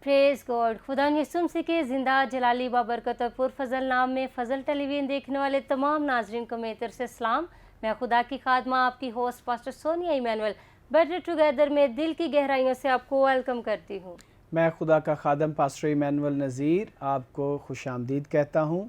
Praise God. खुदा यसुम से के ज़िंदा जलाली बाबरकत और पुरफजल नाम में फ़जल टेलीविज़न देखने वाले तमाम नाजरीन को मेरी तरफ से सलाम। मैं खुदा की खादमा आपकी host pastor Sonia Emmanuel better together में दिल की गहराइयों से आपको वेलकम करती हूँ। मैं खुदा का खादम पास्टर इमैनुअल नज़ीर आपको खुशामदीद कहता हूँ।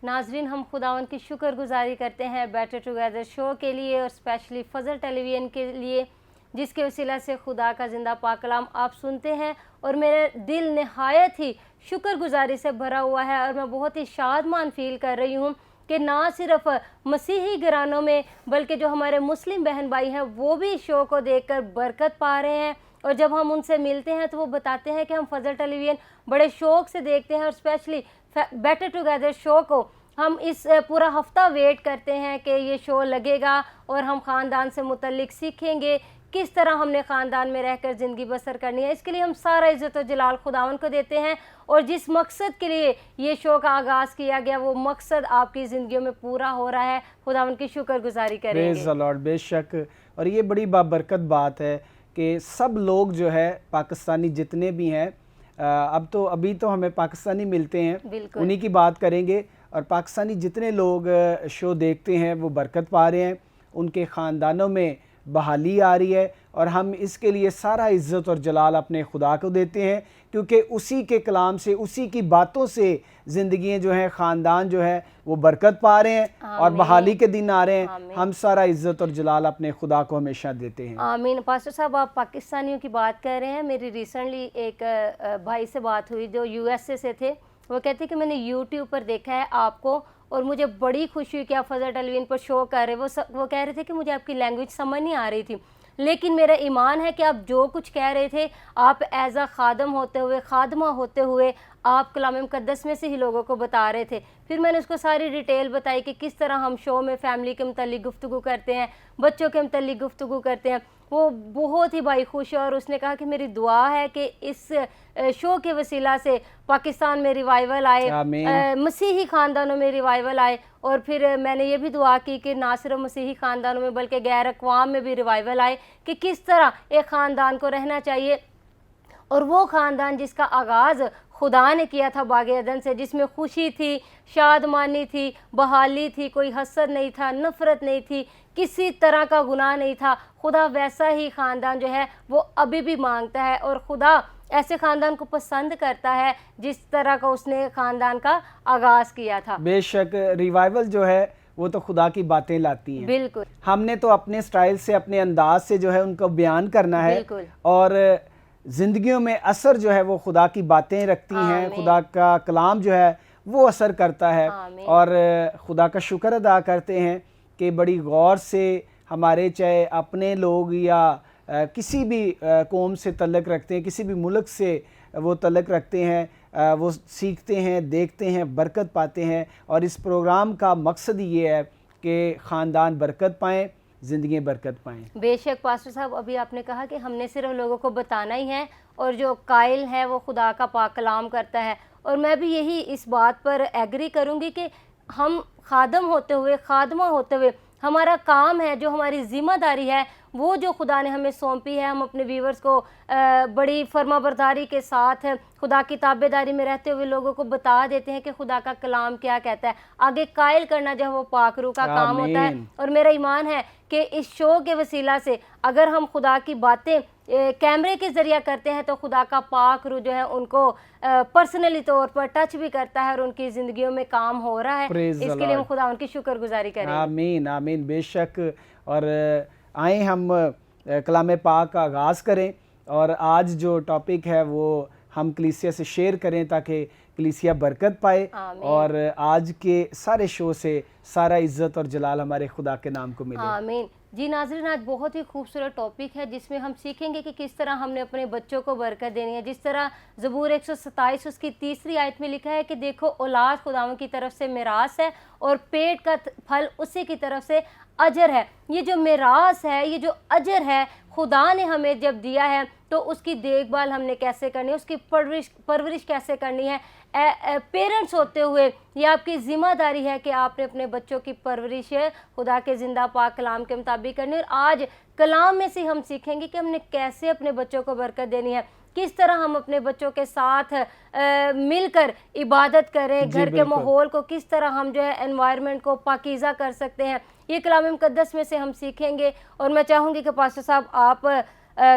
नाजरीन, हम खुदावन की शुक्रगुजारी करते हैं बेटर टुगेदर शो के लिए और स्पेशली फ़जल टेलीविज़न के लिए, जिसके वसीला से खुदा का ज़िंदा पाक कलाम आप सुनते हैं। और मेरा दिल नहायत ही शुक्रगुजारी से भरा हुआ है और मैं बहुत ही शादमान फ़ील कर रही हूँ कि ना सिर्फ मसीही घरानों में बल्कि जो हमारे मुस्लिम बहन भाई हैं वो भी इस शो को देखकर बरकत पा रहे हैं। और जब हम उनसे मिलते हैं तो वो बताते हैं कि हम फ़जल टेलीविज़न बड़े शौक़ से देखते हैं और स्पेशली बेटर टुगेदर शो को हम इस पूरा हफ्ता वेट करते हैं कि ये शो लगेगा और हम ख़ानदान से मुतल्लिक सीखेंगे किस तरह हमने ख़ानदान में रहकर ज़िंदगी बसर करनी है। इसके लिए हम सारा इज़्ज़त और जलाल खुदावन को देते हैं और जिस मकसद के लिए ये शो का आगाज़ किया गया वो मकसद आपकी ज़िंदगियों में पूरा हो रहा है। खुदावन की शुक्रगुजारी करेंगे। Praise the Lord. बेशक, और ये बड़ी बाबरकत बात है कि सब लोग जो है पाकिस्तानी जितने भी हैं, अभी तो हमें पाकिस्तानी मिलते हैं, उन्हीं की बात करेंगे। और पाकिस्तानी जितने लोग शो देखते हैं वो बरकत पा रहे हैं, उनके ख़ानदानों में बहाली आ रही है। और हम इसके लिए सारा इज़्ज़त और जलाल अपने खुदा को देते हैं, क्योंकि उसी के कलाम से, उसी की बातों से ज़िंदगियाँ जो हैं, ख़ानदान जो है वो बरकत पा रहे हैं और बहाली के दिन आ रहे हैं। हम सारा इज़्ज़त और जलाल अपने खुदा को हमेशा देते हैं। आमीन। पास्टर साहब, आप पाकिस्तानियों की बात कर रहे हैं। मेरी रिसेंटली एक भाई से बात हुई जो यूएसए से थे। वो कहते कि मैंने यूट्यूब पर देखा है आपको और मुझे बड़ी खुशी हुई कि आप फ़जल टेलीविज़न पर शो कर रहे। वो कह रहे थे कि मुझे आपकी लैंग्वेज समझ नहीं आ रही थी, लेकिन मेरा ईमान है कि आप जो कुछ कह रहे थे, आप एज अ खादम होते हुए, खादमा होते हुए, आप कलाम मुक़द्दस में से ही लोगों को बता रहे थे। फिर मैंने उसको सारी डिटेल बताई कि किस तरह हम शो में फ़ैमिली के मुतल्लिक़ गुफ्तगू करते हैं, बच्चों के मुतल्लिक़ गुफ्तगू करते हैं। वो बहुत ही भाई खुश है और उसने कहा कि मेरी दुआ है कि इस शो के वसीला से पाकिस्तान में रिवाइवल आए, मसीही ख़ानदानों में रिवाइवल आए। और फिर मैंने ये भी दुआ की कि ना सिर्फ मसीही ख़ानदानों में बल्कि गैर अक़वाम में भी रिवाइवल आए, कि किस तरह एक ख़ानदान को रहना चाहिए। और वो ख़ानदान जिसका आगाज़ खुदा ने किया था बाग़े अदन से, जिसमें खुशी थी, शादमानी थी, बहाली थी, कोई हसद नहीं था, नफ़रत नहीं थी, किसी तरह का गुनाह नहीं था, खुदा वैसा ही ख़ानदान जो है वो अभी भी मांगता है। और खुदा ऐसे ख़ानदान को पसंद करता है जिस तरह का उसने ख़ानदान का आगाज़ किया था। बेशक, रिवाइवल जो है वो तो खुदा की बातें लाती हैं। बिल्कुल। हमने तो अपने स्टाइल से, अपने अंदाज से जो है उनको बयान करना है। और ज़िंदगियों में असर जो है वो खुदा की बातें रखती हैं, खुदा का कलाम जो है वो असर करता है। और खुदा का शुक्र अदा करते हैं कि बड़ी गौर से हमारे, चाहे अपने लोग या किसी भी कौम से तल्लुक़ रखते हैं, किसी भी मुल्क से वो तल्लुक़ रखते हैं, वो सीखते हैं, देखते हैं, बरकत पाते हैं। और इस प्रोग्राम का मकसद ये है कि ख़ानदान बरकत पाएँ, ज़िंदगी बरकत पाएँ। बेशक पास्टर साहब, अभी आपने कहा कि हमने सिर्फ लोगों को बताना ही है और जो कायल है वो खुदा का पाक कलाम करता है। और मैं भी यही इस बात पर एग्री करूँगी कि हम खादम होते हुए, खादमा होते हुए, हमारा काम है, जो हमारी ज़िम्मेदारी है, वो जो खुदा ने हमें सौंपी है, हम अपने व्यूवर्स को बड़ी फर्माबरदारी के साथ खुदा की ताबेदारी में रहते हुए लोगों को बता देते हैं कि खुदा का कलाम क्या कहता है। आगे कायल करना जो है वो पाक रूह का काम होता है। और मेरा ईमान है कि इस शो के वसीला से अगर हम खुदा की बातें कैमरे के ज़रिए करते हैं तो खुदा का पाक रूह जो है उनको पर्सनली तौर पर टच भी करता है और उनकी ज़िंदगियों में काम हो रहा है। इसके लिए हम खुदा उनकी शुक्रगुजारी करें। आमीन, आमीन। बेशक। और आए हम कलाम पाक का आगाज़ करें और आज जो टॉपिक है वो हम कलीसिया से शेयर करें ताकि कलीसिया बरकत पाए। और आज के सारे शो से सारा इज़्ज़त और जलाल हमारे खुदा के नाम को मिले। आमीन। जी नाज़रीन, आज बहुत ही खूबसूरत टॉपिक है जिसमें हम सीखेंगे कि किस तरह हमने अपने बच्चों को बरकत देनी है। जिस तरह ज़बूर 127 उसकी 3री आयत में लिखा है कि देखो, औलाद खुदावंद की तरफ से मिरास है और पेट का फल उसी की तरफ से अजर है। ये जो मिरास है, ये जो अजर है, खुदा ने हमें जब दिया है तो उसकी देखभाल हमने कैसे करनी है, उसकी परवरिश कैसे करनी है। पेरेंट्स होते हुए ये आपकी ज़िम्मेदारी है कि आपने अपने बच्चों की परवरिश खुदा के ज़िंदा पाक कलाम के मुताबिक करनी है। और आज कलाम में से हम सीखेंगे कि हमने कैसे अपने बच्चों को बरकत देनी है। किस तरह हम अपने बच्चों के साथ मिलकर इबादत करें, घर के माहौल को किस तरह हम जो है एनवायरनमेंट को पाकीज़ा कर सकते हैं, ये कलाम मुक़द्दस में से हम सीखेंगे। और मैं चाहूँगी कि पास्टर साहब आप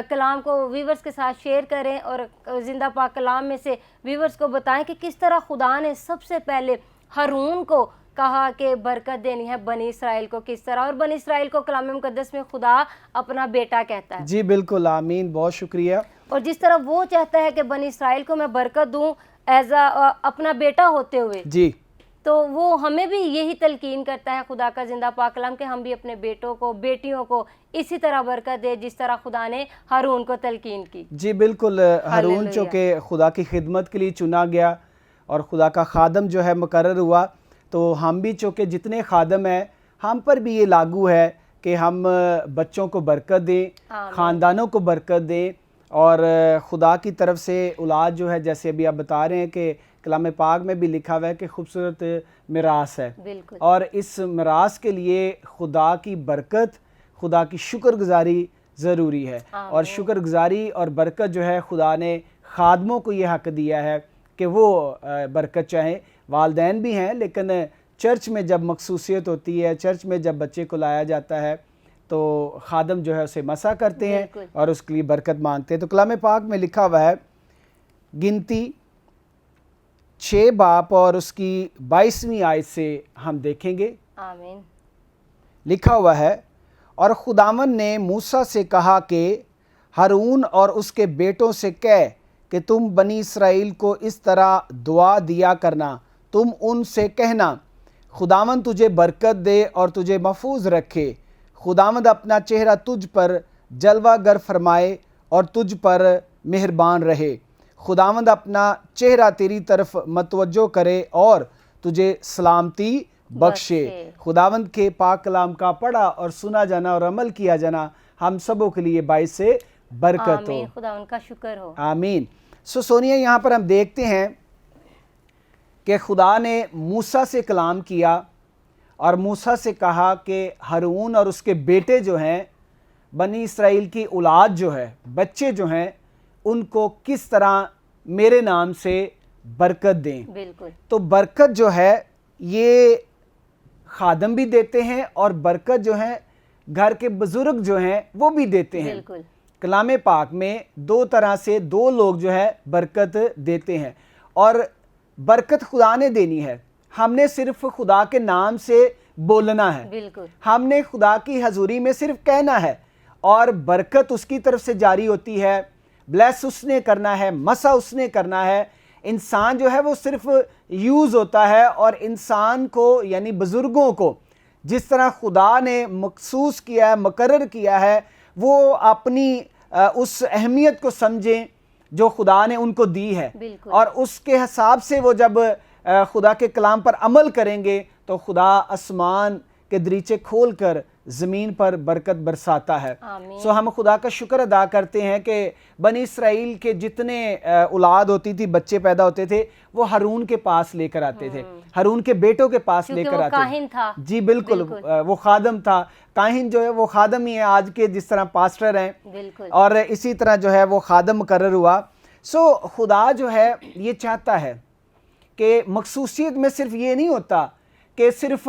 कलाम को वीवर्स के साथ शेयर करें और ज़िंदा पाक कलाम में से वीवर्स को बताएं कि किस तरह खुदा ने सबसे पहले हारून को कहा कि बरकत देनी है बनी इसराइल को, किस तरह, और बनी इसराइल को कलाम मुक़द्दस में खुदा अपना बेटा कहता है। जी बिल्कुल, आमीन, बहुत शुक्रिया। और जिस तरह वो चाहता है कि बनी इसराइल को मैं बरकत दूं एज अपना बेटा होते हुए, जी, तो वो हमें भी यही तलकीन करता है खुदा का ज़िंदा पाक कलाम कि हम भी अपने बेटों को, बेटियों को इसी तरह बरकत दे जिस तरह खुदा ने हारून को तलकीन की। जी बिल्कुल, हारून जो कि खुदा की खिदमत के लिए चुना गया और खुदा का खादम जो है मुकर्रर हुआ, तो हम भी चूँकि जितने खादम हैं हम पर भी ये लागू है कि हम बच्चों को बरकत दें, ख़ानदानों को बरकत दें, और खुदा की तरफ से औलाद जो है, जैसे अभी आप बता रहे हैं कि कलाम पाक में भी लिखा हुआ है कि खूबसूरत मिरास है, और इस मिरास के लिए खुदा की बरकत, खुदा की शुक्रगुजारी ज़रूरी है। और शुक्रगुजारी और बरकत जो है खुदा ने खादमों को ये हक़ दिया है कि वो बरकत चाहें। वालदैन भी हैं, लेकिन चर्च में जब मखसूसियत होती है, चर्च में जब बच्चे को लाया जाता है, तो खादम जो है उसे मसा करते हैं और उसके लिए बरकत मांगते हैं। तो कलाम पाक में लिखा हुआ है, गिनती 6 बाब और उसकी 22वीं आयत से हम देखेंगे। आमीन। लिखा हुआ है, और खुदावन ने मूसा से कहा कि हारून और उसके बेटों से कह कि तुम बनी इसराइल को इस तरह दुआ दिया करना, तुम उनसे कहना, खुदावंद तुझे बरकत दे और तुझे महफूज रखे, खुदावंद अपना चेहरा तुझ पर जलवागर फरमाए और तुझ पर मेहरबान रहे, खुदावंद अपना चेहरा तेरी तरफ मतवज्जो करे और तुझे सलामती बख्शे। खुदावंद के पाक कलाम का पढ़ा और सुना जाना और अमल किया जाना हम सबों के लिए बाइस से बरकत हो। खुदावंद का शुक्र हो। आमीन। सोनिया, यहाँ पर हम देखते हैं कि खुदा ने मूसा से कलाम किया और मूसा से कहा कि हारून और उसके बेटे जो हैं, बनी इसराइल की औलाद जो है, बच्चे जो हैं, उनको किस तरह मेरे नाम से बरकत दें। बिल्कुल। तो बरकत जो है ये खादम भी देते हैं और बरकत जो है घर के बुजुर्ग जो हैं वो भी देते हैं। बिल्कुल। कलाम पाक में 2 तरह से 2 लोग जो है बरकत देते हैं, और बरकत खुदा ने देनी है, हमने सिर्फ खुदा के नाम से बोलना है। बिल्कुल। हमने खुदा की हजूरी में सिर्फ कहना है और बरकत उसकी तरफ से जारी होती है। ब्लेस उसने करना है, मसा उसने करना है। इंसान जो है वो सिर्फ यूज़ होता है, और इंसान को यानी बुज़ुर्गों को जिस तरह खुदा ने मखसूस किया है, मुकर्रर किया है, वो अपनी उस अहमियत को समझें जो खुदा ने उनको दी है, और उसके हिसाब से वो जब खुदा के कलाम पर अमल करेंगे तो खुदा आसमान के दरीचे खोल कर ज़मीन पर बरकत बरसाता है। सो हम खुदा का शुक्र अदा करते हैं कि बनी इसराइल के जितने औलाद होती थी, बच्चे पैदा होते थे, वो हारून के पास लेकर आते थे, हारून के बेटों के पास लेकर आते काहिन था। जी बिल्कुल, वो खादम था। काहिन जो है वो खादम ही है, आज के जिस तरह पास्टर हैं, और इसी तरह जो है वो खादम मुकर्रर हुआ। सो खुदा जो है ये चाहता है कि मखसूसियत में सिर्फ ये नहीं होता कि सिर्फ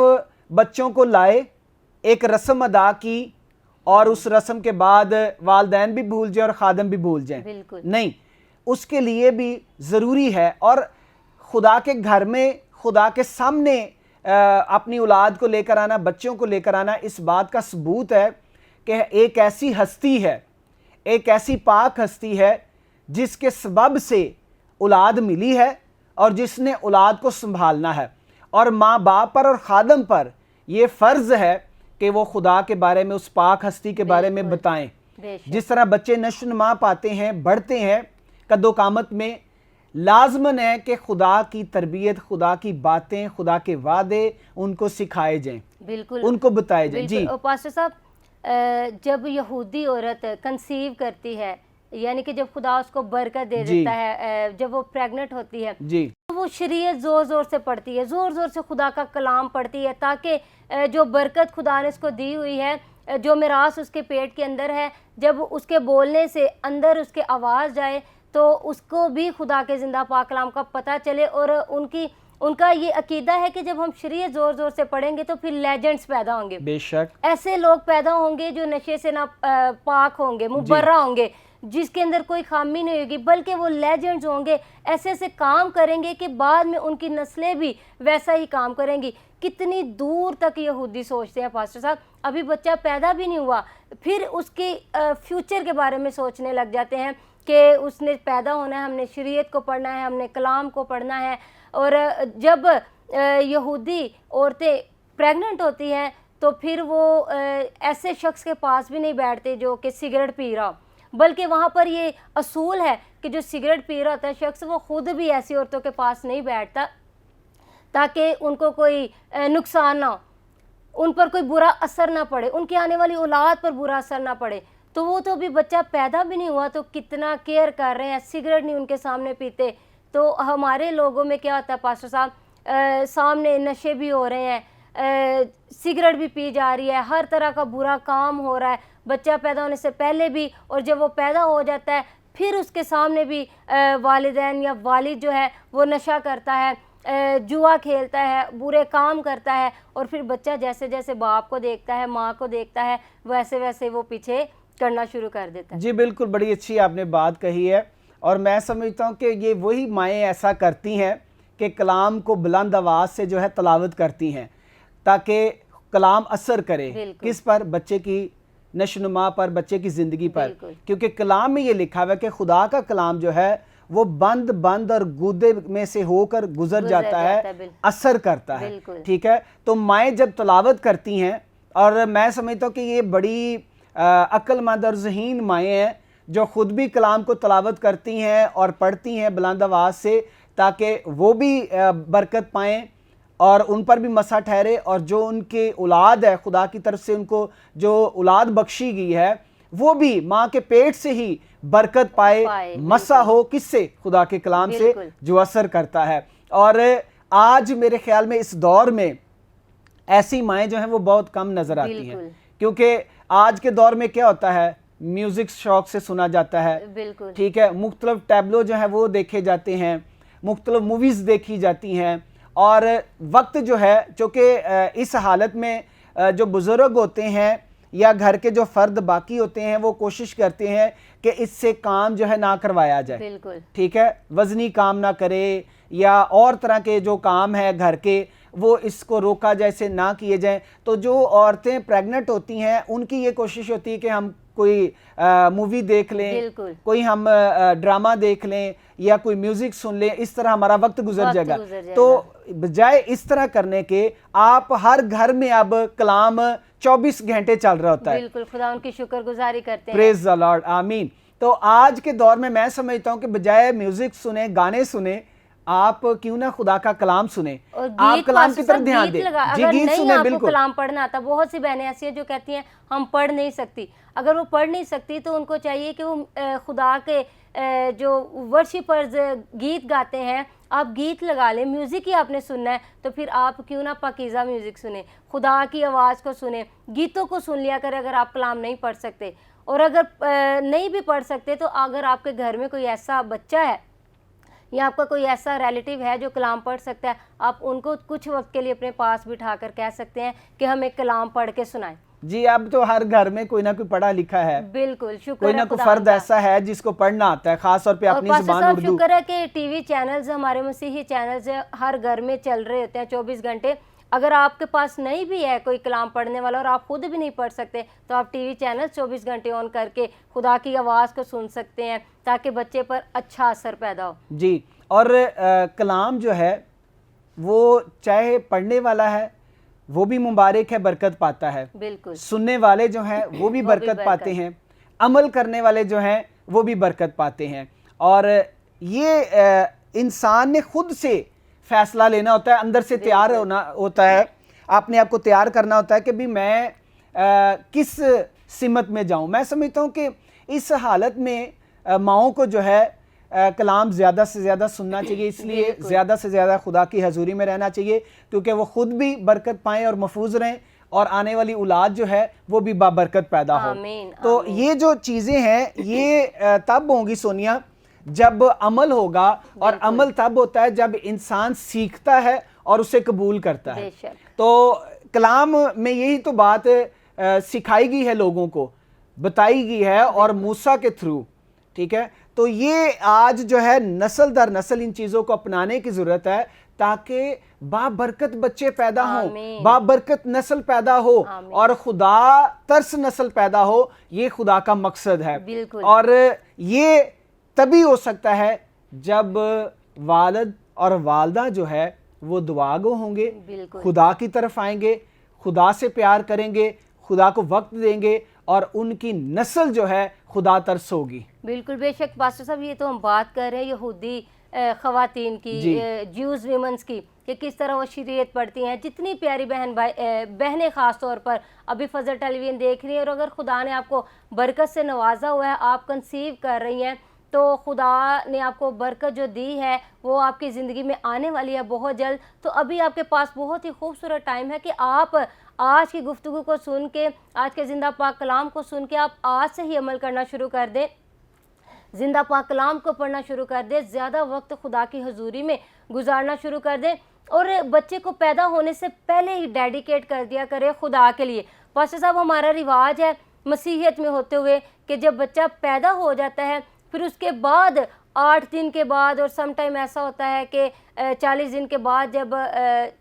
बच्चों को लाए, एक रस्म अदा की और उस रस्म के बाद वालदैन भी भूल जाए और खादम भी भूल जाए, नहीं, उसके लिए भी ज़रूरी है। और खुदा के घर में, खुदा के सामने अपनी औलाद को लेकर आना, बच्चों को लेकर आना, इस बात का सबूत है कि एक ऐसी हस्ती है, एक ऐसी पाक हस्ती है जिसके सबब से औलाद मिली है और जिसने औलाद को संभालना है। और माँ बाप पर और खादम पर यह फ़र्ज़ है कि वो खुदा के बारे में, उस पाक हस्ती के बारे में बताएं। जिस तरह बच्चे नशोनुमा पाते हैं, बढ़ते हैं कद्दो-कामत में, लाजमन है कि खुदा की तरबियत, खुदा की बातें, खुदा के वादे उनको सिखाए जाएं, बिल्कुल उनको बताए जाएं। जी पास्टर साहब, जब यहूदी औरत कंसीव करती है, यानी कि जब खुदा उसको बरकत दे देता है, जब वो प्रेग्नेंट होती है, जी, तो वो शरीयत जोर जोर से पढ़ती है, जोर जोर से खुदा का कलाम पढ़ती है, ताकि जो बरकत खुदा ने उसको दी हुई है, जो मिरास उसके पेट के अंदर है, जब उसके बोलने से अंदर उसके आवाज़ जाए तो उसको भी खुदा के जिंदा पाक कलाम का पता चले। और उनका ये अकीदा है कि जब हम शरीयत जोर जोर से पढ़ेंगे तो फिर लेजेंड्स पैदा होंगे, बेशक ऐसे लोग पैदा होंगे जो नशे से ना पाक होंगे, मुबर्रा होंगे, जिसके अंदर कोई खामी नहीं होगी, बल्कि वो लेजेंड्स होंगे, ऐसे ऐसे काम करेंगे कि बाद में उनकी नस्लें भी वैसा ही काम करेंगी। कितनी दूर तक यहूदी सोचते हैं पास्टर साहब, अभी बच्चा पैदा भी नहीं हुआ फिर उसके फ्यूचर के बारे में सोचने लग जाते हैं कि उसने पैदा होना है, हमने शरीयत को पढ़ना है, हमने कलाम को पढ़ना है। और जब यहूदी औरतें प्रेग्नेंट होती हैं तो फिर वो ऐसे शख्स के पास भी नहीं बैठते जो कि सिगरेट पी रहा हो, बल्कि वहाँ पर ये असूल है कि जो सिगरेट पी रहा होता है शख्स, वो खुद भी ऐसी औरतों के पास नहीं बैठता ताकि उनको कोई नुकसान ना हो, उन पर कोई बुरा असर ना पड़े, उनकी आने वाली औलाद पर बुरा असर ना पड़े। तो वो तो अभी बच्चा पैदा भी नहीं हुआ तो कितना केयर कर रहे हैं, सिगरेट नहीं उनके सामने पीते। तो हमारे लोगों में क्या होता है पास्टर साहब, सामने नशे भी हो रहे हैं, सिगरेट भी पी जा रही है, हर तरह का बुरा काम हो रहा है, बच्चा पैदा होने से पहले भी, और जब वो पैदा हो जाता है फिर उसके सामने भी वालिदैन या वालिद जो है वो नशा करता है, जुआ खेलता है, बुरे काम करता है, और फिर बच्चा जैसे जैसे बाप को देखता है, माँ को देखता है, वैसे वैसे वो पीछे करना शुरू कर देता है। जी बिल्कुल, बड़ी अच्छी आपने बात कही है। और मैं समझता हूँ कि ये वही माएँ ऐसा करती हैं कि कलाम को बुलंद आवाज़ से जो है तलावत करती हैं ताकि कलाम असर करे, किस पर? बच्चे की नशनुमा पर, बच्चे की ज़िंदगी पर। क्योंकि कलाम में ये लिखा हुआ है कि खुदा का कलाम जो है वो बंद बंद और गूदे में से होकर गुजर जाता है, असर करता है। ठीक है, तो माएँ जब तलावत करती हैं, और मैं समझता हूँ कि ये बड़ी अक्लमंद और ज़हीन माएँ हैं जो ख़ुद भी कलाम को तलावत करती हैं और पढ़ती हैं बुलंद आवाज़ से, ताकि वो भी बरकत पाएँ और उन पर भी मसा ठहरे, और जो उनके औलाद है खुदा की तरफ से उनको जो औलाद बख्शी गई है वो भी माँ के पेट से ही बरकत पाए, मसा हो किससे? खुदा के कलाम से जो असर करता है। और आज मेरे ख्याल में इस दौर में ऐसी माएँ जो हैं वो बहुत कम नज़र आती हैं, क्योंकि आज के दौर में क्या होता है, म्यूज़िक शौक से सुना जाता है, ठीक है, मुख्तलिफ टैबलो जो है वो देखे जाते हैं, मुख्तलिफ मूवीज़ देखी जाती हैं, और वक्त जो है चूँकि इस हालत में जो बुज़ुर्ग होते हैं या घर के जो फ़र्द बाकी होते हैं वो कोशिश करते हैं कि इससे काम जो है ना करवाया जाए, ठीक है, वज़नी काम ना करे या और तरह के जो काम है घर के वो इसको रोका जाए, से ना किए जाएं। तो जो औरतें प्रेग्नेंट होती हैं उनकी ये कोशिश होती है कि हम कोई मूवी देख लें, कोई हम ड्रामा देख लें या कोई म्यूजिक सुन लें, इस तरह हमारा वक्त गुजर जाएगा। तो बजाय इस तरह करने के आप हर घर में अब कलाम 24 घंटे चल रहा होता है। बिल्कुल, खुदा उनकी शुक्रगुजारी करते हैं। प्रेज द लॉर्ड, आमीन। तो आज के दौर में मैं समझता हूँ कि बजाय म्यूजिक सुने, गाने सुने, आप क्यों ना खुदा का कलाम सुने, आप कलाम की तरफ ध्यान दें। जी, गीत सुने। बिल्कुल, कलाम पढ़ना आता, बहुत सी बहनें ऐसी हैं जो कहती हैं हम पढ़ नहीं सकती। अगर वो पढ़ नहीं सकती तो उनको चाहिए कि वो खुदा के जो वर्शिपर्स गीत गाते हैं, आप गीत लगा लें, म्यूज़िक ही आपने सुनना है तो फिर आप क्यों ना पाकीज़ा म्यूज़िक सुने, खुदा की आवाज़ को सुने, गीतों को सुन लिया कर अगर आप कलाम नहीं पढ़ सकते। और अगर नहीं भी पढ़ सकते तो अगर आपके घर में कोई ऐसा बच्चा है या आपका कोई ऐसा रिलेटिव है जो कलाम पढ़ सकता है, आप उनको कुछ वक्त के लिए अपने पास बिठा कर कह सकते हैं कि हमें कलाम पढ़ के सुनाएं। जी, अब तो हर घर में कोई ना कोई पढ़ा लिखा है। बिल्कुल, शुक्र कोई ना कोई फर्द ऐसा है जिसको पढ़ना आता है, खास तौर पे अपनी ज़बान उर्दू। शुक्र है कि टीवी चैनल्स, हमारे मसीही चैनल्स हर घर में चल रहे होते हैं 24 घंटे। अगर आपके पास नहीं भी है कोई कलाम पढ़ने वाला और आप खुद भी नहीं पढ़ सकते तो आप टीवी चैनल 24 घंटे ऑन करके खुदा की आवाज़ को सुन सकते हैं ताकि बच्चे पर अच्छा असर पैदा हो। जी, और कलाम जो है वो चाहे पढ़ने वाला है वो भी मुबारक है, बरकत पाता है। बिल्कुल, सुनने वाले जो हैं वो भी बरकत पाते हैं, अमल करने वाले जो हैं वो भी बरकत पाते हैं। और ये इंसान ने खुद से फैसला लेना होता है, अंदर से तैयार होना होता है, अपने आप को तैयार करना होता है कि भी मैं किस सिमत में जाऊं। मैं समझता हूं कि इस हालत में माओं को जो है कलाम ज़्यादा से ज़्यादा सुनना चाहिए, इसलिए ज़्यादा से ज़्यादा खुदा की हजूरी में रहना चाहिए क्योंकि वो खुद भी बरकत पाएँ और महफूज रहें और आने वाली औलाद जो है वो भी बाबरकत पैदा हो। तो ये जो चीज़ें हैं ये तब होंगी सोनिया जब अमल होगा, और अमल तब होता है जब इंसान सीखता है और उसे कबूल करता है। तो कलाम में यही तो बात सिखाई गई है, लोगों को बताई गई है, और मूसा के थ्रू, ठीक है। तो ये आज जो है नस्ल दर नस्ल इन चीज़ों को अपनाने की ज़रूरत है, ताकि बाबरकत बच्चे पैदा हों, बाबरकत नस्ल पैदा हो, और खुदा तरस नस्ल पैदा हो। ये खुदा का मकसद है। और ये तभी हो सकता है जब वालिद और वालदा जो है वो दुआगो होंगे, खुदा की तरफ आएंगे, खुदा से प्यार करेंगे, खुदा को वक्त देंगे, और उनकी नस्ल जो है खुदा तरस होगी। बिल्कुल, बेशक पास्टर साहब, ये तो हम बात कर रहे हैं यहूदी ख़वातीन की, ज्यूज वीमेंस की, कि किस तरह वो शरीयत पढ़ती हैं। जितनी प्यारी बहनें ख़ास तौर पर अभी फजल टेलीविज़न देख रही हैं, और अगर खुदा ने आपको बरकत से नवाजा हुआ है, आप कंसीव कर रही हैं, तो खुदा ने आपको बरकत जो दी है वो आपकी ज़िंदगी में आने वाली है बहुत जल्द। तो अभी आपके पास बहुत ही खूबसूरत टाइम है कि आप आज की गुफ्तगू को सुन के, आज के जिंदा पाक कलाम को सुन के आप आज से ही अमल करना शुरू कर दें, जिंदा पाक कलाम को पढ़ना शुरू कर दें, ज़्यादा वक्त खुदा की हजूरी में गुजारना शुरू कर दें, और बच्चे को पैदा होने से पहले ही डेडिकेट कर दिया करें खुदा के लिए। पास्टर साहब, हमारा रिवाज है मसीहियत में होते हुए कि जब बच्चा पैदा हो जाता है, फिर उसके बाद 8 दिन के बाद, और सम टाइम ऐसा होता है कि 40 दिन के बाद जब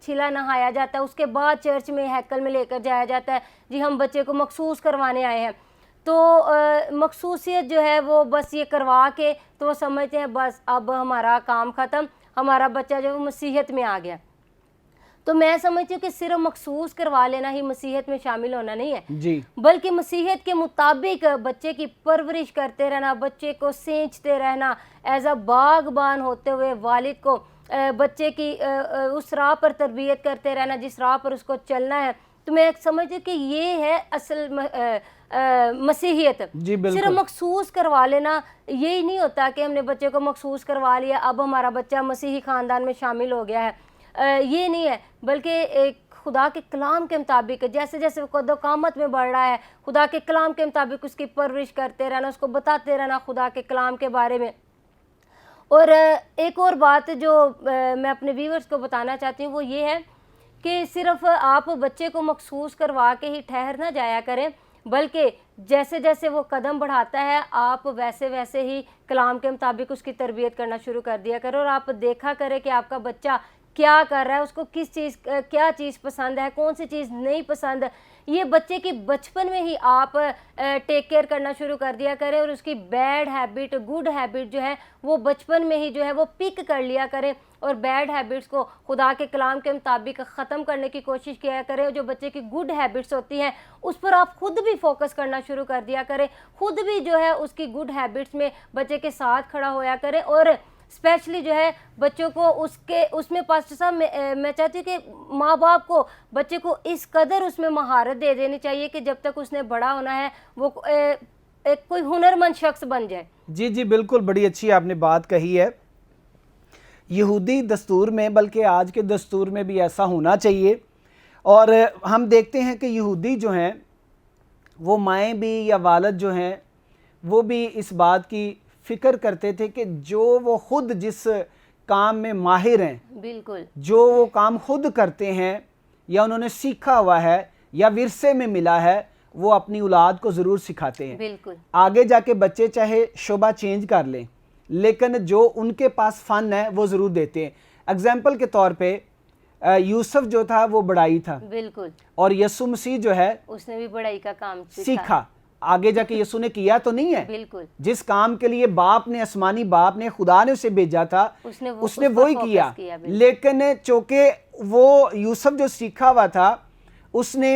छिला नहाया जाता है, उसके बाद चर्च में हैकल में लेकर जाया जाता है, जी हम बच्चे को मखसूस करवाने आए हैं। तो मखसूसियत जो है वो बस ये करवा के तो वो समझते हैं बस अब हमारा काम ख़त्म, हमारा बच्चा जो मसीहत में आ गया। तो मैं समझती हूँ कि सिर्फ मखसूस करवा लेना ही मसीहत में शामिल होना नहीं है जी, बल्कि मसीहत के मुताबिक बच्चे की परवरिश करते रहना, बच्चे को सींचते रहना, एज अ बागबान होते हुए वालिद को बच्चे की उस राह पर तरबियत करते रहना जिस राह पर उसको चलना है। तो मैं समझती हूँ कि ये है असल मसीहियत। सिर्फ मखसूस करवा लेना यही नहीं होता कि हमने बच्चे को मखसूस करवा लिया, अब हमारा बच्चा मसीही ख़ानदान में शामिल हो गया है, ये नहीं है। बल्कि एक खुदा के कलाम के मुताबिक जैसे जैसे वो कदकामत में बढ़ रहा है, खुदा के कलाम के मुताबिक उसकी परवरिश करते रहना, उसको बताते रहना खुदा के कलाम के बारे में। और एक और बात जो मैं अपने व्यूअर्स को बताना चाहती हूँ वो ये है कि सिर्फ आप बच्चे को मखसूस करवा के ही ठहर ना जाया करें, बल्कि जैसे जैसे वो कदम बढ़ाता है आप वैसे वैसे ही कलाम के मुताबिक उसकी तरबियत करना शुरू कर दिया करें। और आप देखा करें कि आपका बच्चा क्या कर रहा है, उसको किस चीज़ क्या चीज़ पसंद है, कौन सी चीज़ नहीं पसंद। ये बच्चे की बचपन में ही आप टेक केयर करना शुरू कर दिया करें, और उसकी बैड हैबिट गुड हैबिट जो है वो बचपन में ही जो है वो पिक कर लिया करें, और बैड हैबिट्स को खुदा के कलाम के मुताबिक ख़त्म करने की कोशिश किया करें। और जो बच्चे की गुड हैबिट्स होती हैं उस पर आप खुद भी फोकस करना शुरू कर दिया करें, खुद भी जो है उसकी गुड हैबिट्स में बच्चे के साथ खड़ा होया करें। और स्पेशली जो है बच्चों को उसमें पास्टर साहब मैं चाहती हूँ कि माँ बाप को बच्चे को इस कदर उसमें महारत दे देनी चाहिए कि जब तक उसने बड़ा होना है वो एक कोई हुनरमंद शख्स बन जाए। जी जी बिल्कुल, बड़ी अच्छी आपने बात कही है। यहूदी दस्तूर में, बल्कि आज के दस्तूर में भी ऐसा होना चाहिए। और हम देखते हैं कि यहूदी जो हैं वो माएँ भी या वालिद जो हैं वो भी इस बात की फ़िक्र करते थे कि जो वो खुद जिस काम में माहिर हैं, बिल्कुल, जो वो काम खुद करते हैं या उन्होंने सीखा हुआ है या विरसे में मिला है, वो अपनी औलाद को ज़रूर सिखाते हैं। बिल्कुल, आगे जाके बच्चे चाहे शोबा चेंज कर लें, लेकिन जो उनके पास फ़न है वो ज़रूर देते हैं। एग्जाम्पल के तौर पे यूसुफ जो था वो बढ़ाई था, बिल्कुल, और यसु मसीह जो है उसने भी बढ़ाई का काम सीखा। आगे जाके यसु ने किया तो नहीं है, बिल्कुल, जिस काम के लिए बाप ने, आसमानी बाप ने, खुदा ने उसे भेजा था उसने वो ही किया। लेकिन चूंकि वो यूसुफ जो सीखा हुआ था उसने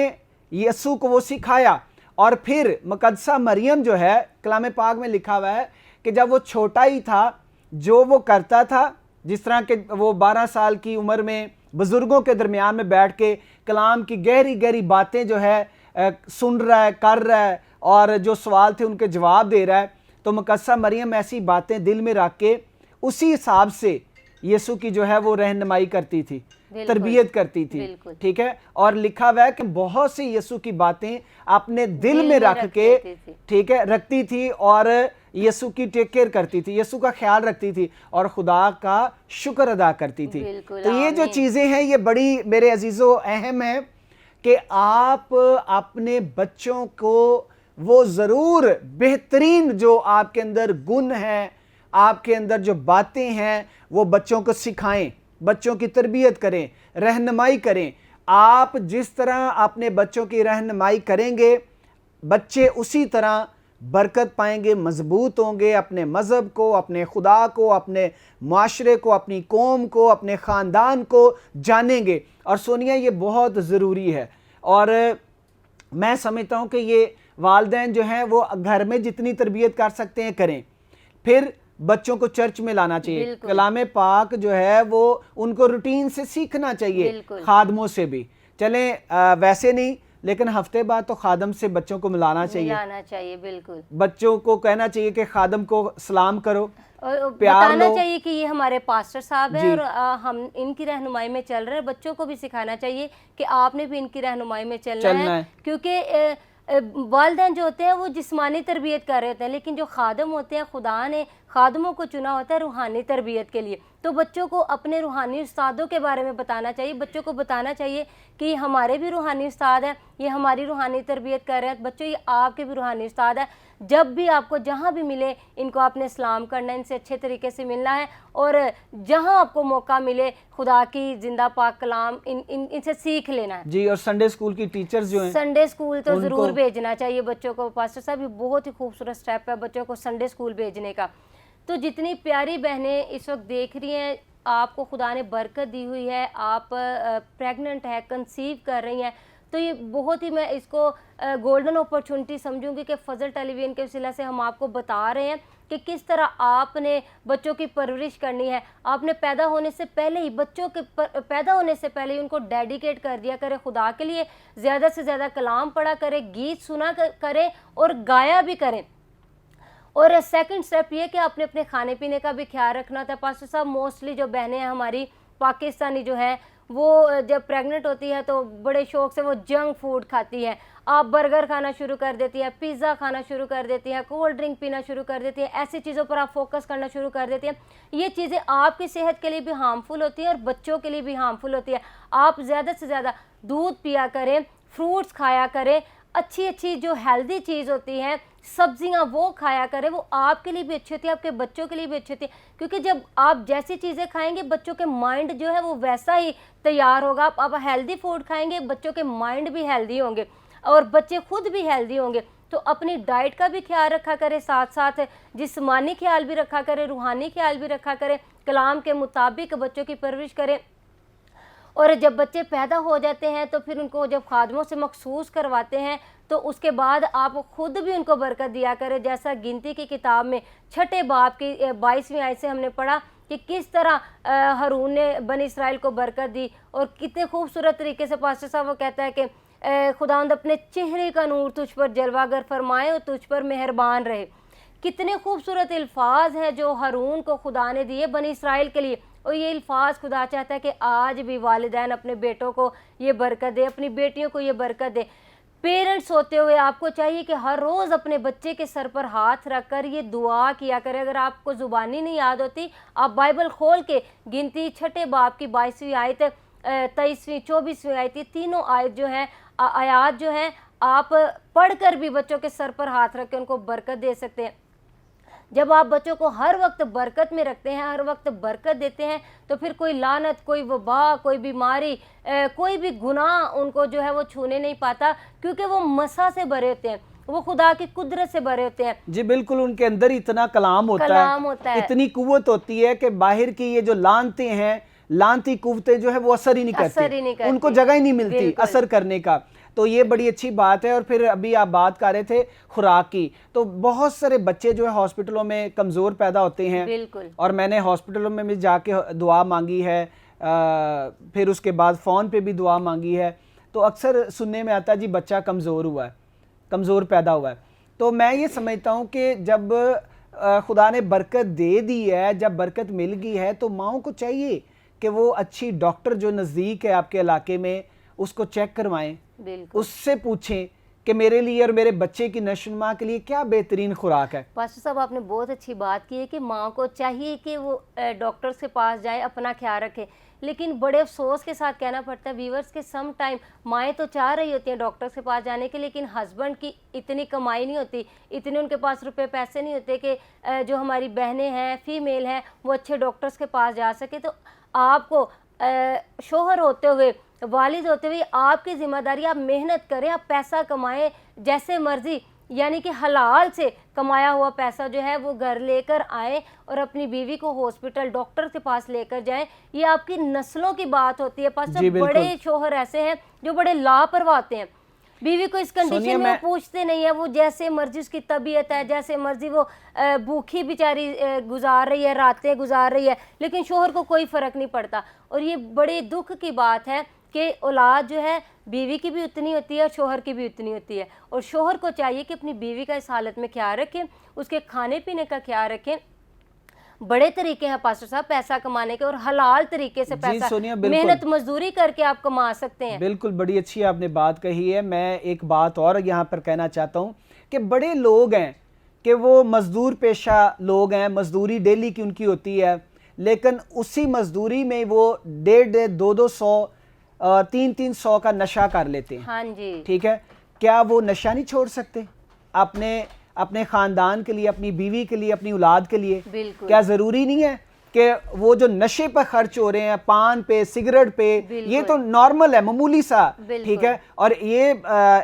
यसु को वो सिखाया। और फिर मुकद्दसा मरियम जो है कलाम पाक में लिखा हुआ है कि जब वो छोटा ही था जो वो करता था, जिस तरह के वो 12 साल की उम्र में बुजुर्गों के दरमियान में बैठ के कलाम की गहरी गहरी बातें जो है सुन रहा है, कर रहा है, और जो सवाल थे उनके जवाब दे रहा है, तो मुकद्दसा मरियम ऐसी बातें दिल में रख के उसी हिसाब से यीशु की जो है वो रहनुमाई करती थी। तरबियत करती थी, ठीक है। और लिखा हुआ है कि बहुत सी यीशु की बातें अपने दिल में रख के, ठीक है, रखती थी और यीशु की टेक केयर करती थी, यीशु का ख्याल रखती थी और खुदा का शुक्र अदा करती थी। तो ये जो चीजें हैं ये बड़ी मेरे अजीजों अहम है कि आप अपने बच्चों को वो जरूर बेहतरीन जो आपके अंदर गुण हैं, आपके अंदर जो बातें हैं, वो बच्चों को सिखाएं, बच्चों की तरबियत करें, रहनुमाई करें। आप जिस तरह अपने बच्चों की रहनुमाई करेंगे, बच्चे उसी तरह बरकत पाएंगे, मजबूत होंगे, अपने मज़हब को, अपने खुदा को, अपने माशरे को, अपनी कौम को, अपने ख़ानदान को जानेंगे। और सोनिया ये बहुत ज़रूरी है और मैं समझता हूँ कि ये वालिदैन जो हैं वो घर में जितनी तरबियत कर सकते हैं करें, फिर बच्चों को चर्च में लाना चाहिए। कलाम पाक जो है वो उनको रूटीन से सीखना चाहिए, खादमों से भी चलें वैसे नहीं, लेकिन हफ्ते बाद तो खादम से बच्चों को मिलाना चाहिए। बिल्कुल बच्चों को कहना चाहिए कि खादम को सलाम करो, और बताना चाहिए कि ये हमारे पास्टर साहब हैं और हम इनकी रहनुमाई में चल रहे हैं। बच्चों को भी सिखाना चाहिए कि आपने भी इनकी रहनुमाई में चलना है। क्योंकि वालिदैन जो होते हैं वो जिस्मानी तरबियत कर रहे होते हैं, लेकिन जो खादम होते हैं, खुदा ने खादमों को चुना होता है रूहानी तरबियत के लिए। तो बच्चों को अपने रूहानी उस्तादों के बारे में बताना चाहिए, बच्चों को बताना चाहिए कि हमारे भी रूहानी उस्ताद हैं, ये हमारी रूहानी तरबियत कर रहे हैं। बच्चों ये आपके भी रूहानी उस्ताद है। जब भी आपको जहाँ भी मिले इनको आपने सलाम करना है, इनसे अच्छे तरीके से मिलना है और जहाँ आपको मौका मिले खुदा की जिंदा पाक कलाम इनसे सीख लेना है। जी, और संडे स्कूल की टीचर्स जो हैं, संडे स्कूल तो ज़रूर भेजना चाहिए बच्चों को। पास्टर साहब ये बहुत ही खूबसूरत स्टेप है बच्चों को संडे स्कूल भेजने का। तो जितनी प्यारी बहनें इस वक्त देख रही हैं, आपको खुदा ने बरकत दी हुई है, आप प्रेग्नेंट है, कंसीव कर रही हैं, तो ये बहुत ही मैं इसको गोल्डन अपॉर्चुनिटी समझूंगी कि फजल टेलीविजन के वसीला से हम आपको बता रहे हैं कि किस तरह आपने बच्चों की परवरिश करनी है। आपने पैदा होने से पहले ही बच्चों के पैदा होने से पहले ही उनको डेडिकेट कर दिया करें खुदा के लिए। ज़्यादा से ज़्यादा कलाम पढ़ा करें, गीत सुना करें और गाया भी करें। और सेकंड स्टेप ये कि आपने अपने खाने पीने का भी ख्याल रखना था। पास्टर साहब मोस्टली जो बहनें हैं हमारी पाकिस्तानी जो है वो जब प्रेग्नेंट होती है तो बड़े शौक से वो जंक फूड खाती है। आप बर्गर खाना शुरू कर देती है, पिज़्ज़ा खाना शुरू कर देती है, कोल्ड ड्रिंक पीना शुरू कर देती है, ऐसी चीज़ों पर आप फोकस करना शुरू कर देती हैं। ये चीज़ें आपकी सेहत के लिए भी हार्मफुल होती हैं और बच्चों के लिए भी हार्मफुल होती है। आप ज़्यादा से ज़्यादा दूध पिया करें, फ्रूट्स खाया करें, अच्छी अच्छी जो हेल्दी चीज़ होती है, सब्जियां वो खाया करें, वो आपके लिए भी अच्छी होती है, आपके बच्चों के लिए भी अच्छी होती है। क्योंकि जब आप जैसी चीज़ें खाएंगे बच्चों के माइंड जो है वो वैसा ही तैयार होगा। आप हेल्दी फूड खाएंगे, बच्चों के माइंड भी हेल्दी होंगे और बच्चे खुद भी हेल्दी होंगे। तो अपनी डाइट का भी ख्याल रखा करें, साथ साथ जिस्मानी ख्याल भी रखा करें, रूहानी ख्याल भी रखा करें, कलाम के मुताबिक बच्चों की परवरिश करें। और जब बच्चे पैदा हो जाते हैं तो फिर उनको जब खादमों से मखसूस करवाते हैं तो उसके बाद आप खुद भी उनको बरकत दिया करें। जैसा गिनती की किताब में 6 बाब की 22वीं आयत से हमने पढ़ा कि किस तरह हारून ने बनी इसराइल को बरकत दी और कितने खूबसूरत तरीके से पास्टर साहब वो कहता है कि खुदावंद अपने चेहरे का नूर तुझ पर जलवागर फरमाए और तुझ पर मेहरबान रहे। कितने खूबसूरत अल्फाज हैं जो हारून को खुदा ने दिए बनी इसराइल के लिए। और ये अल्फाज खुदा चाहता है कि आज भी वालिदैन अपने बेटों को ये बरकत दे, अपनी बेटियों को ये बरकत दे। पेरेंट्स होते हुए आपको चाहिए कि हर रोज़ अपने बच्चे के सर पर हाथ रखकर ये दुआ किया करें। अगर आपको ज़ुबानी नहीं याद होती, आप बाइबल खोल के गिनती 6 बाब की 22वीं आयत, 23वीं, 24वीं आयत, ये तीनों आयत जो हैं आयात जो हैं आप पढ़कर भी बच्चों के सर पर हाथ रख के उनको बरकत दे सकते हैं। जब आप बच्चों को हर वक्त बरकत में रखते हैं, हर वक्त बरकत देते हैं, तो फिर कोई लानत, कोई वबा, कोई बीमारी, कोई भी गुनाह उनको जो है वो छूने नहीं पाता, क्योंकि वो मसा से भरे होते हैं, वो खुदा की कुदरत से भरे होते हैं। जी बिल्कुल, उनके अंदर इतना कलाम होता है, इतनी कुव्वत होती है कि बाहर की ये जो लानते हैं, लानती कुव्वतें जो है वो असर ही नहीं करती, उनको जगह ही नहीं मिलती असर करने का। तो ये बड़ी अच्छी बात है। और फिर अभी आप बात कर रहे थे खुराक की, तो बहुत सारे बच्चे जो है हॉस्पिटलों में कमज़ोर पैदा होते हैं और मैंने हॉस्पिटलों में भी जाके दुआ मांगी है, फिर उसके बाद फ़ोन पे भी दुआ मांगी है। तो अक्सर सुनने में आता है जी बच्चा कमज़ोर हुआ है, कमज़ोर पैदा हुआ है। तो मैं ये समझता हूँ कि जब खुदा ने बरकत दे दी है, जब बरकत मिल गई है, तो माँओं को चाहिए कि वो अच्छी डॉक्टर जो नज़दीक है आपके इलाके में उसको चेक करवाएं, उससे पूछें कि मेरे लिए और मेरे बच्चे की नशोनुमा के लिए क्या बेहतरीन खुराक है। पास्टर साहब आपने बहुत अच्छी बात की है कि माँ को चाहिए कि वो डॉक्टर के पास जाए, अपना ख्याल रखे, लेकिन बड़े अफसोस के साथ कहना पड़ता है व्यूवर्स के सम टाइम माएँ तो चाह रही होती हैं डॉक्टर के पास जाने के, लेकिन हस्बैंड की इतनी कमाई नहीं होती, इतने उनके पास रुपए पैसे नहीं होते कि जो हमारी बहनें हैं, फीमेल हैं, वो अच्छे डॉक्टर्स के पास जा सके। तो आपको शोहर होते हुए, वालिद होते हुए आपकी जिम्मेदारी, आप मेहनत करें, आप पैसा कमाएं जैसे मर्जी, यानी कि हलाल से कमाया हुआ पैसा जो है वो घर लेकर आए और अपनी बीवी को हॉस्पिटल डॉक्टर के पास लेकर जाएं। ये आपकी नस्लों की बात होती है। पास बड़े शोहर ऐसे हैं जो बड़े लापरवाह होते हैं, बीवी को इस कंडीशन में पूछते नहीं है, वो जैसे मर्जी उसकी तबीयत है, जैसे मर्जी वो भूखी बेचारी गुजार रही है, रातें गुजार रही है, लेकिन शोहर को कोई फ़र्क नहीं पड़ता। और ये बड़े दुख की बात है कि औलाद जो है बीवी की भी उतनी होती है और शोहर की भी उतनी होती है, और शोहर को चाहिए कि अपनी बीवी का इस हालत में ख्याल रखें, उसके खाने पीने का ख्याल रखें। बड़े तरीके हैं पास्टर साहब पैसा कमाने के, और हलाल तरीके से पैसा, मेहनत मजदूरी करके आप कमा सकते हैं। बिल्कुल, बड़ी अच्छी आपने बात कही है। मैं एक बात और यहाँ पर कहना चाहता हूँ कि बड़े लोग हैं कि वो मजदूर पेशा लोग हैं, मजदूरी डेली की उनकी होती है, लेकिन उसी मजदूरी में वो 150, 200, 300 का नशा कर लेते हैं। हाँ जी, ठीक है, क्या वो नशा नहीं छोड़ सकते अपने ख़ानदान के लिए, अपनी बीवी के लिए, अपनी औलाद के लिए? क्या ज़रूरी नहीं है कि वो जो नशे पर खर्च हो रहे हैं, पान पे, सिगरेट पे, ये तो नॉर्मल है, मामूली सा, ठीक है, और ये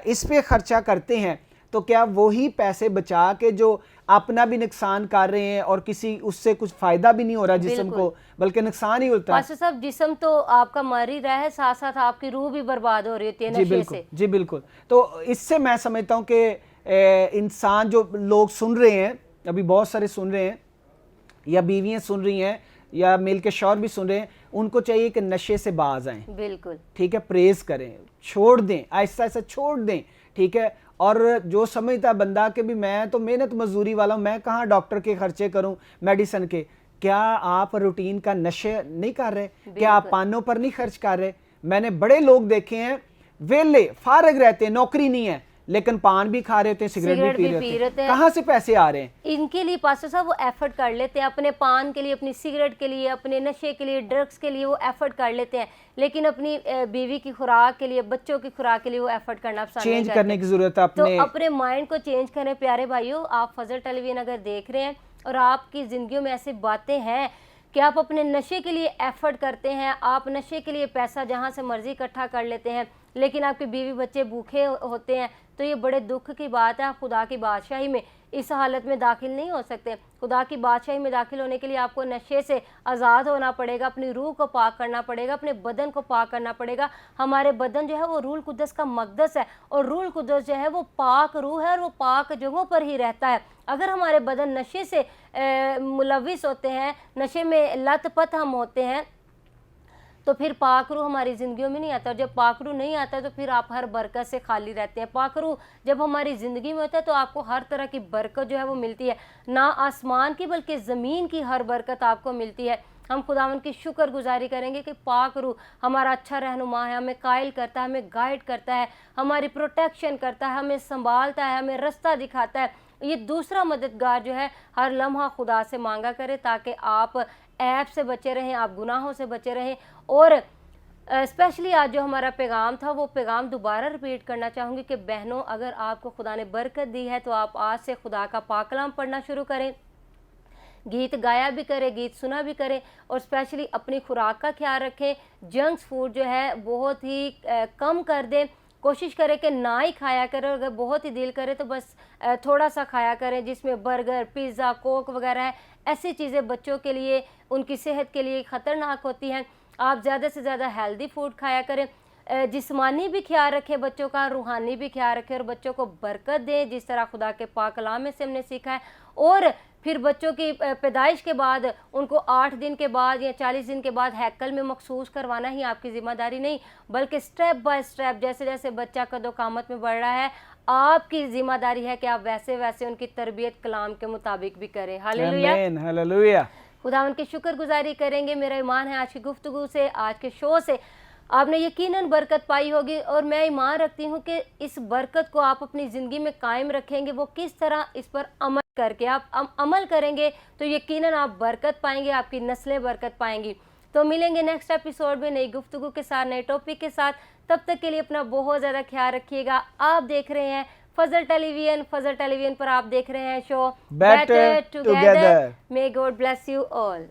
इस पे खर्चा करते हैं, तो क्या वही पैसे बचा के जो अपना भी नुकसान कर रहे हैं और किसी उससे कुछ फायदा भी नहीं हो रहा जिस्म को, बल्कि नुकसान ही होता है? पास्टर साहब जिस्म तो आपका मर ही रहा है, साथ साथ आपकी रूह भी बर्बाद हो रही होती है नशे से। जी बिल्कुल। तो इससे मैं समझता हूँ कि इंसान, जो लोग सुन रहे हैं, अभी बहुत सारे सुन रहे हैं, या बीवियां सुन रही हैं, या मिल के शौहर भी सुन रहे हैं, उनको चाहिए कि नशे से बाज आएं। बिल्कुल, ठीक है, प्रेज करें, छोड़ दें, ऐसा ऐसा छोड़ दें, ठीक है। और जो समझता बंदा कि भी मैं तो मेहनत मजदूरी वाला हूँ, मैं कहाँ डॉक्टर के खर्चे करूँ, मेडिसिन के, क्या आप रूटीन का नशे नहीं कर रहे? क्या आप पानों पर नहीं खर्च कर रहे? मैंने बड़े लोग देखे हैं, वेले फारग रहते हैं, नौकरी नहीं है, लेकिन पान भी खा रहे होते हैं, सिगरेट भी पी रहे होते हैं। कहाँ से पैसे आ रहे हैं? इनके लिए पास्टर साहब वो एफर्ट कर लेते हैं, अपने पान के लिए, अपनी सिगरेट के लिए, अपने नशे के लिए, ड्रग्स के लिए वो एफर्ट कर लेते हैं, लेकिन अपनी बीवी की खुराक के लिए, बच्चों की खुराक के लिए वो एफर्ट करना पसंद नहीं करते। चेंज करने की जरूरत है। तो अपने माइंड को चेंज करें प्यारे भाइयों। आप फजल टेलीविजन अगर देख रहे हैं और आपकी जिंदगी में ऐसी बातें हैं कि आप अपने नशे के लिए एफर्ट करते हैं, आप नशे के लिए पैसा जहाँ से मर्जी इकट्ठा कर लेते हैं, लेकिन आपके बीवी बच्चे भूखे होते हैं, तो ये बड़े दुख की बात है। आप खुदा की बादशाही में इस हालत में दाखिल नहीं हो सकते। खुदा की बादशाही में दाखिल होने के लिए आपको नशे से आज़ाद होना पड़ेगा, अपनी रूह को पाक करना पड़ेगा, अपने बदन को पाक करना पड़ेगा। हमारे बदन जो है वो रूह कुद्दस का मकदस है, और रूह कुद्दस जो है वो पाक रूह है, और वो पाक जगहों पर ही रहता है। अगर हमारे बदन नशे से मुलविस होते हैं, नशे में लत पत हम होते हैं, तो फिर पाकरू हमारी ज़िंदगियों में नहीं आता। और जब पाकरू नहीं आता तो फिर आप हर बरकत से खाली रहते हैं। पाकरू जब हमारी ज़िंदगी में होता है तो आपको हर तरह की बरकत जो है वो मिलती है, ना आसमान की बल्कि ज़मीन की हर बरकत आपको मिलती है। हम खुदावंद की शुक्रगुजारी करेंगे कि पाक रूह हमारा अच्छा रहनुमा है, हमें कायल करता है, हमें गाइड करता है, हमारी प्रोटेक्शन करता है, हमें संभालता है, हमें रास्ता दिखाता है। ये दूसरा मददगार जो है हर लम्हा खुदा से मांगा करे, ताकि आप ऐप से बचे रहें, आप गुनाहों से बचे रहें। और स्पेशली आज जो हमारा पैगाम था, वो पैगाम दोबारा रिपीट करना चाहूँगी कि बहनों, अगर आपको खुदा ने बरकत दी है तो आप आज से खुदा का पाक कलाम पढ़ना शुरू करें, गीत गाया भी करें, गीत सुना भी करें, और स्पेशली अपनी खुराक का ख्याल रखें। जंक्स फूड जो है बहुत ही कम कर दें, कोशिश करें कि ना ही खाया करें। अगर बहुत ही दिल करे तो बस थोड़ा सा खाया करें, जिसमें बर्गर, पिज़्ज़ा, कोक वगैरह है। ऐसी चीज़ें बच्चों के लिए, उनकी सेहत के लिए ख़तरनाक होती हैं। आप ज़्यादा से ज़्यादा हेल्दी फूड खाया करें, जिस्मानी भी ख्याल रखें बच्चों का, रूहानी भी ख्याल रखें, और बच्चों को बरकत दें जिस तरह खुदा के पाक कलाम में से हमने सीखा है। और फिर बच्चों की पैदाइश के बाद उनको 8 दिन के बाद या 40 दिन के बाद हैकल में मखसूस करवाना ही आपकी ज़िम्मेदारी नहीं, बल्कि स्टेप बाय स्टेप जैसे जैसे बच्चा कदो कामत में बढ़ रहा है, आपकी जिम्मेदारी है कि आप वैसे वैसे उनकी तरबियत कलाम के मुताबिक भी करें। Hallelujah, hallelujah. खुदावन की शुक्रगुजारी करेंगे। मेरा ईमान है आज की गुफ्तगू से, आज के शो से आपने यकीनन बरकत पाई होगी, और मैं ईमान रखती हूँ कि इस बरकत को आप अपनी ज़िंदगी में कायम रखेंगे। वो किस तरह, इस पर अमल करके आप अमल करेंगे तो यकीनन आप बरकत पाएंगे, आपकी नस्लें बरकत पाएंगी। तो मिलेंगे नेक्स्ट एपिसोड में नई गुफ्तगू के साथ, नए टॉपिक के साथ। तब तक के लिए अपना बहुत ज़्यादा ख्याल रखिएगा। आप देख रहे हैं फजल टेलीविजन। फजल टेलीविजन पर आप देख रहे हैं show better together. May God bless you all.